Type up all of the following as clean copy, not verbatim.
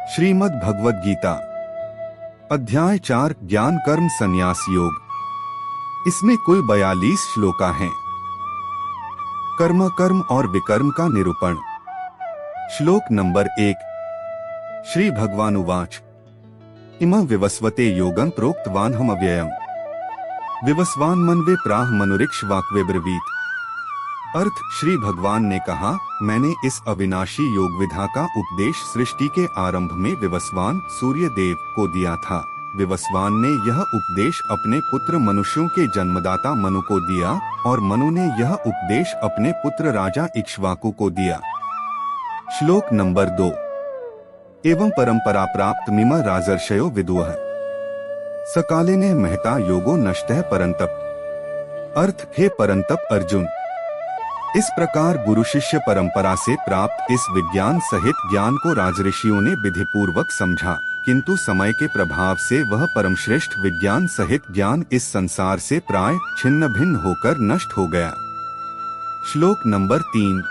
श्रीमद् भगवद गीता अध्याय 4 ज्ञान कर्म संन्यास योग। इसमें कुल 42 श्लोका हैं। कर्म और विकर्म का निरूपण। श्लोक नंबर 1। श्री भगवानुवाच इमं विवस्वते योगं प्रोक्तवान् हमव्ययम् विवस्वान् मन्वे प्राह मनुरिक्ष वाक्वे ब्रवीत। अर्थ, श्री भगवान ने कहा, मैंने इस अविनाशी योग विधा का उपदेश सृष्टि के आरंभ में विवस्वान सूर्य देव को दिया था। विवस्वान ने यह उपदेश अपने पुत्र मनुष्यों के जन्मदाता मनु को दिया और मनु ने यह उपदेश अपने पुत्र राजा इक्ष्वाकु को दिया। श्लोक नंबर 2। एवं परंपरा प्राप्त मिम राजर्षयो विदुः सकाले ने महता योगो नष्टः परंतप। अर्थ, हे परंतप अर्जुन, इस प्रकार गुरु शिष्य परंपरा से प्राप्त इस विज्ञान सहित ज्ञान को राजऋषियों ने विधिपूर्वक समझा, किंतु समय के प्रभाव से वह परमश्रेष्ठ विज्ञान सहित ज्ञान इस संसार से प्राय छिन्न भिन्न होकर नष्ट हो गया। श्लोक नंबर 3।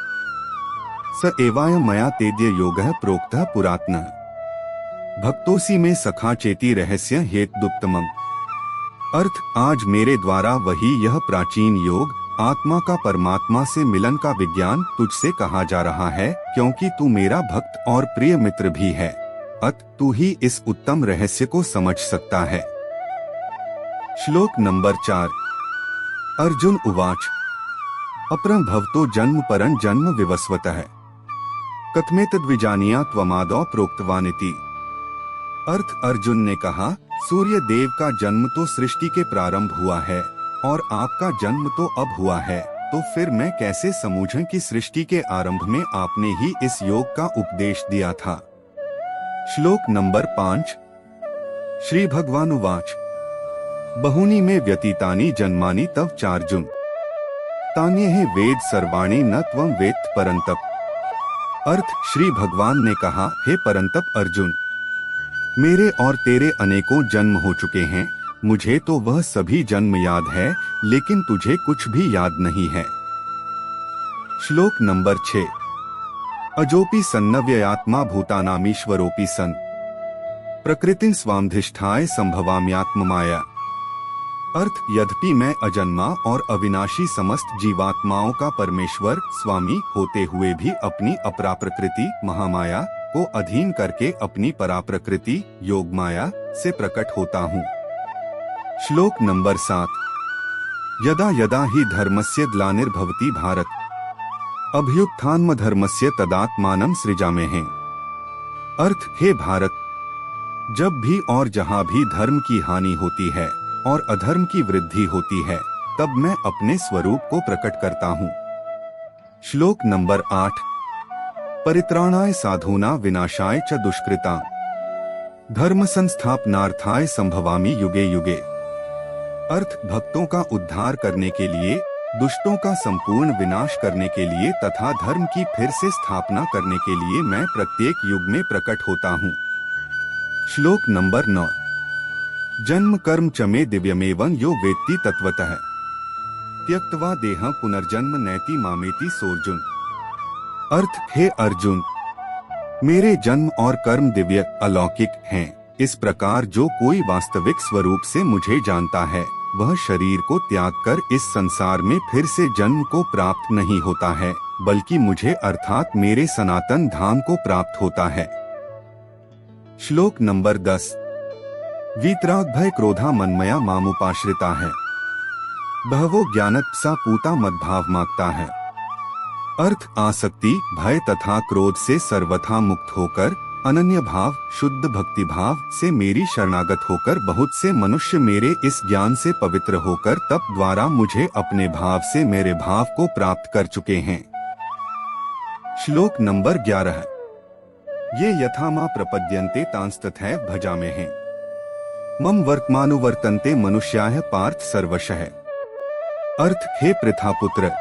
स एवाय मया तेद्य योगः प्रोक्तः पुरातनः भक्तोसी में सखा चेती रहस्य हेतुत्तमम्। अर्थ, आज मेरे द्वारा वही यह प्राचीन योग आत्मा का परमात्मा से मिलन का विज्ञान तुझसे कहा जा रहा है, क्योंकि तू मेरा भक्त और प्रिय मित्र भी है। तू ही इस उत्तम रहस्य को समझ सकता है। श्लोक नंबर 4। अर्जुन उवाच अपरं भवतो जन्म परं जन्म विवस्वतः कथमेतद्विजानीया त्वमादौ प्रोक्तवानिति। अर्थ, अर्जुन ने कहा, सूर्य देव का जन्म तो सृष्टि के प्रारंभ हुआ है और आपका जन्म तो अब हुआ है, तो फिर मैं कैसे समझूं कि सृष्टि के आरंभ में आपने ही इस योग का उपदेश दिया था। श्लोक नंबर 5। श्री भगवानुवाच बहूनि में व्यतीतानि जन्मानि तव चार्जुन तान्येह वेद सर्वाणि न त्वं वेत्थ परंतप। अर्थ, श्री भगवान ने कहा, हे परंतप अर्जुन, मेरे और तेरे अनेकों जन्म हो चुके हैं, मुझे तो वह सभी जन्म याद है, लेकिन तुझे कुछ भी याद नहीं है। श्लोक नंबर 6। अजोपि सन्नव्ययात्मा भूतानामीश्वरोपि सन् प्रकृतिं स्वामधिष्ठाय संभवाम्यात्ममाया। अर्थ, यद्यपि मैं अजन्मा और अविनाशी समस्त जीवात्माओं का परमेश्वर स्वामी होते हुए भी अपनी अपराप्रकृति महामाया को अधीन करके अपनी पराप्रकृति योग माया से प्रकट होता हूँ। श्लोक नंबर 7। यदा यदा हि धर्मस्य ग्लानिर्भवति भारत अभ्युत्थानमधर्मस्य तदात्मानं सृजाम्यहम्। अर्थ, हे भारत, जब भी और जहाँ भी धर्म की हानि होती है और अधर्म की वृद्धि होती है, तब मैं अपने स्वरूप को प्रकट करता हूँ। श्लोक नंबर 8। परित्राणाय साधूना विनाशाय च दुष्कृता धर्म संस्थापनार्थाय संभवामि युगे युगे। अर्थ, भक्तों का उद्धार करने के लिए, दुष्टों का संपूर्ण विनाश करने के लिए तथा धर्म की फिर से स्थापना करने के लिए मैं प्रत्येक युग में प्रकट होता हूँ। श्लोक नंबर 9। जन्म कर्म च मे दिव्यमेवं यो वेत्ति तत्वतः त्यक्त्वा देहं पुनर्जन्म नैति मामेति सोऽर्जुन। अर्थ, हे अर्जुन, मेरे जन्म और कर्म दिव्य अलौकिक हैं। इस प्रकार जो कोई वास्तविक स्वरूप से मुझे जानता है, वह शरीर को त्याग कर इस संसार में फिर से जन्म को प्राप्त नहीं होता है, बल्कि मुझे अर्थात मेरे सनातन धाम को प्राप्त होता है। श्लोक नंबर 10। वीतराग भय क्रोधा मन्मया मामुपाश्रिता है बहवो ज्ञानतपसा पूता मद्भाव मांगता है। अर्थ, आसक्ति, भय तथा क्रोध से सर्वथा मुक्त होकर अनन्य भाव शुद्ध भक्ति भाव से मेरी शरणागत होकर बहुत से मनुष्य मेरे इस ज्ञान से पवित्र होकर तप द्वारा मुझे अपने भाव से मेरे भाव को प्राप्त कर चुके हैं। श्लोक नंबर 11। ये यथा मा प्रपद्यन्ते तांस्तथैव भजाम्यहम् मम वर्तमानुवर्तन्ते मनुष्याः पार्थ सर्वशः। अर्थ, हे पृथापुत्र,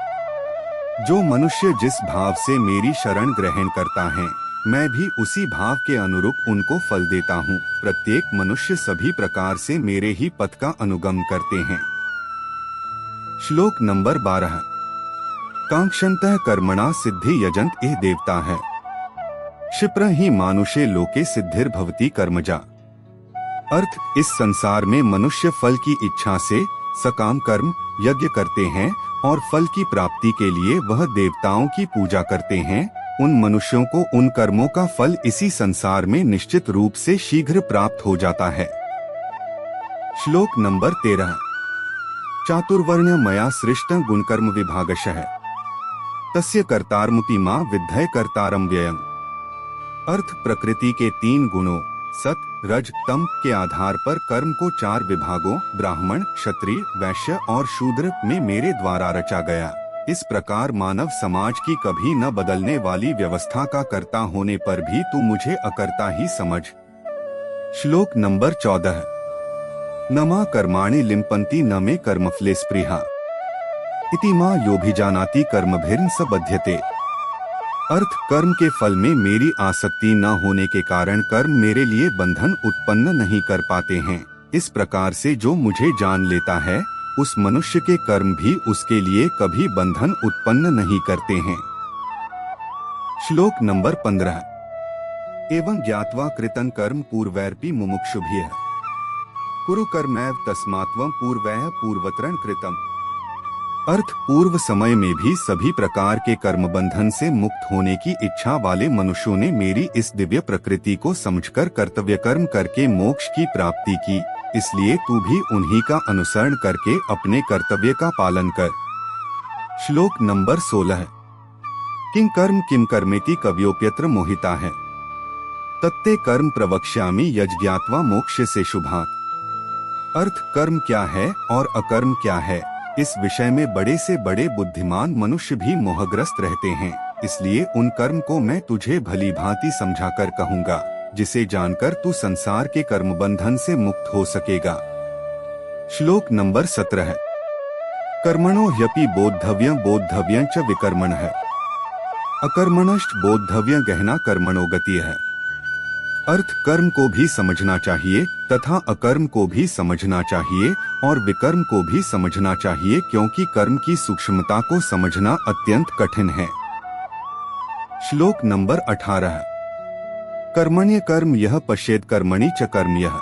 जो मनुष्य जिस भाव से मेरी शरण ग्रहण करता है, मैं भी उसी भाव के अनुरूप उनको फल देता हूँ। प्रत्येक मनुष्य सभी प्रकार से मेरे ही पथ का अनुगम करते हैं। श्लोक नंबर 12। कांक्षन्तः कर्मणा सिद्धि यजन्त एह देवता है क्षिप्र ही मानुषे लोके सिद्धिर्भवति कर्मजा। अर्थ, इस संसार में मनुष्य फल की इच्छा से सकाम कर्म यज्ञ करते हैं और फल की प्राप्ति के लिए वह देवताओं की पूजा करते हैं। उन मनुष्यों को उन कर्मों का फल इसी संसार में निश्चित रूप से शीघ्र प्राप्त हो जाता है। श्लोक नंबर 13। चातुर्वर्ण्य मया सृष्ट गुणकर्म विभागशः तस्य कर्तारमुति मां विद्धय कर्तारम व्ययम्। अर्थ, प्रकृति के 3 गुणों सत रज तम के आधार पर कर्म को 4 विभागों ब्राह्मण क्षत्रिय वैश्य और शूद्र में मेरे द्वारा रचा गया। इस प्रकार मानव समाज की कभी न बदलने वाली व्यवस्था का कर्ता होने पर भी तू मुझे अकर्ता ही समझ। श्लोक नंबर 14। न मा कर्माणि लिम्पन्ति न मे कर्मफले स्पृहा इति मा योभिजानाति कर्मभिर्न स बध्यते। अर्थ, कर्म के फल में मेरी आसक्ति न होने के कारण कर्म मेरे लिए बंधन उत्पन्न नहीं कर पाते हैं। इस प्रकार से जो मुझे जान लेता है उस मनुष्य के कर्म भी उसके लिए कभी बंधन उत्पन्न नहीं करते हैं। श्लोक नंबर 15। एवं ज्ञात्वा कृतं कर्म पूर्वैरपि मुमुक्षुभिः कुरु कर्मैव तस्मात्वं पूर्वैः पूर्वतरं कृतम्। अर्थ, पूर्व समय में भी सभी प्रकार के कर्म बंधन से मुक्त होने की इच्छा वाले मनुष्यों ने मेरी इस दिव्य प्रकृति को समझकर कर्तव्य कर्म करके मोक्ष की प्राप्ति की। इसलिए तू भी उन्हीं का अनुसरण करके अपने कर्तव्य का पालन कर। श्लोक नंबर 16। किं कर्म किम कर्मेति कव्योप्यत्र मोहिता है तत्ते कर्म प्रवक्ष्यामि यज्ञात्वा मोक्ष से शुभात्। अर्थ, कर्म क्या है और अकर्म क्या है, इस विषय में बड़े से बड़े बुद्धिमान मनुष्य भी मोहग्रस्त रहते हैं। इसलिए उन कर्म को मैं तुझे भली भांति समझाकर कहूँगा जिसे जानकर तू संसार के कर्म बंधन से मुक्त हो सकेगा। श्लोक नंबर 17। कर्मणो ह्यपि बोद्धव्यं बोद्धव्यं च विकर्मणः अकर्मणश्च बोद्धव्यं गहना कर्मणो गतिः। अर्थ, कर्म को भी समझना चाहिए तथा अकर्म को भी समझना चाहिए और विकर्म को भी समझना चाहिए, क्योंकि कर्म की सूक्ष्मता को समझना अत्यंत कठिन है। श्लोक नंबर 18। कर्मण्य कर्म यह पश्येत् कर्मणि च कर्म यः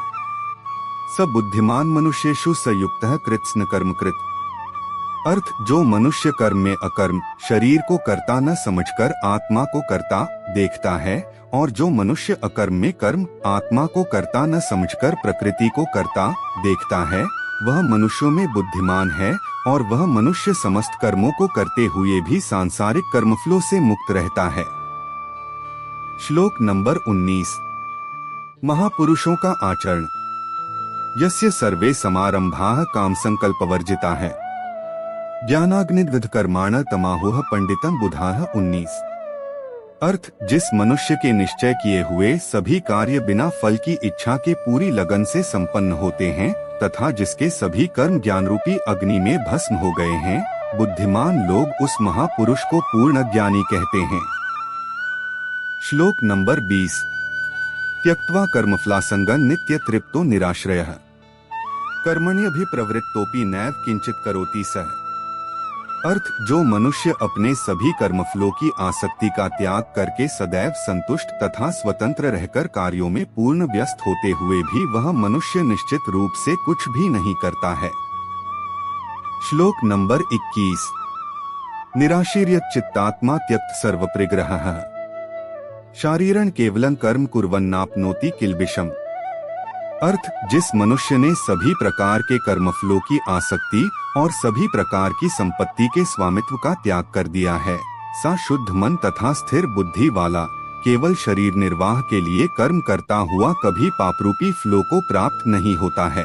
स बुद्धिमान मनुष्येषु स युक्तः कृत्स्न कर्म कृत। अर्थ, जो मनुष्य कर्म में अकर्म शरीर को कर्ता न समझकर आत्मा को कर्ता देखता है और जो मनुष्य अकर्म में कर्म आत्मा को कर्ता न समझकर प्रकृति को कर्ता देखता है वह मनुष्यों में बुद्धिमान है और वह मनुष्य समस्त कर्मों को करते हुए भी सांसारिक कर्मफलों से मुक्त रहता है। श्लोक नंबर 19। महापुरुषों का आचरण यस्य सर्वे समारंभाः काम संकल्पवर्जिता है ज्ञानाग्निदग्ध कर्माण तमाहुः पंडितम बुधाः 19। अर्थ, जिस मनुष्य के निश्चय किए हुए सभी कार्य बिना फल की इच्छा के पूरी लगन से संपन्न होते हैं तथा जिसके सभी कर्म ज्ञान रूपी अग्नि में भस्म हो गए हैं, बुद्धिमान लोग उस महापुरुष को पूर्ण ज्ञानी कहते हैं। श्लोक नंबर 20। त्यक्त्वा कर्मफलासंगं नित्य तृप्तो निराश्रयः कर्मण्यभिप्रवृत्तोपि नैव किंचित करोति सः। अर्थ, जो मनुष्य अपने सभी कर्मफलों की आसक्ति का त्याग करके सदैव संतुष्ट तथा स्वतंत्र रहकर कार्यों में पूर्ण व्यस्त होते हुए भी वह मनुष्य निश्चित रूप से कुछ भी नहीं करता है। श्लोक नंबर 21। निराशीर्यत् चित्तात्मा त्यक्त सर्वपरिग्रहः शारीरं केवलं कर्म कुर्वन्नाप्नोति किल्बिषम्। अर्थ, जिस मनुष्य ने सभी प्रकार के कर्मफलों की आसक्ति और सभी प्रकार की संपत्ति के स्वामित्व का त्याग कर दिया है, सा शुद्ध मन तथा स्थिर बुद्धि वाला केवल शरीर निर्वाह के लिए कर्म करता हुआ कभी पापरूपी फलों को प्राप्त नहीं होता है।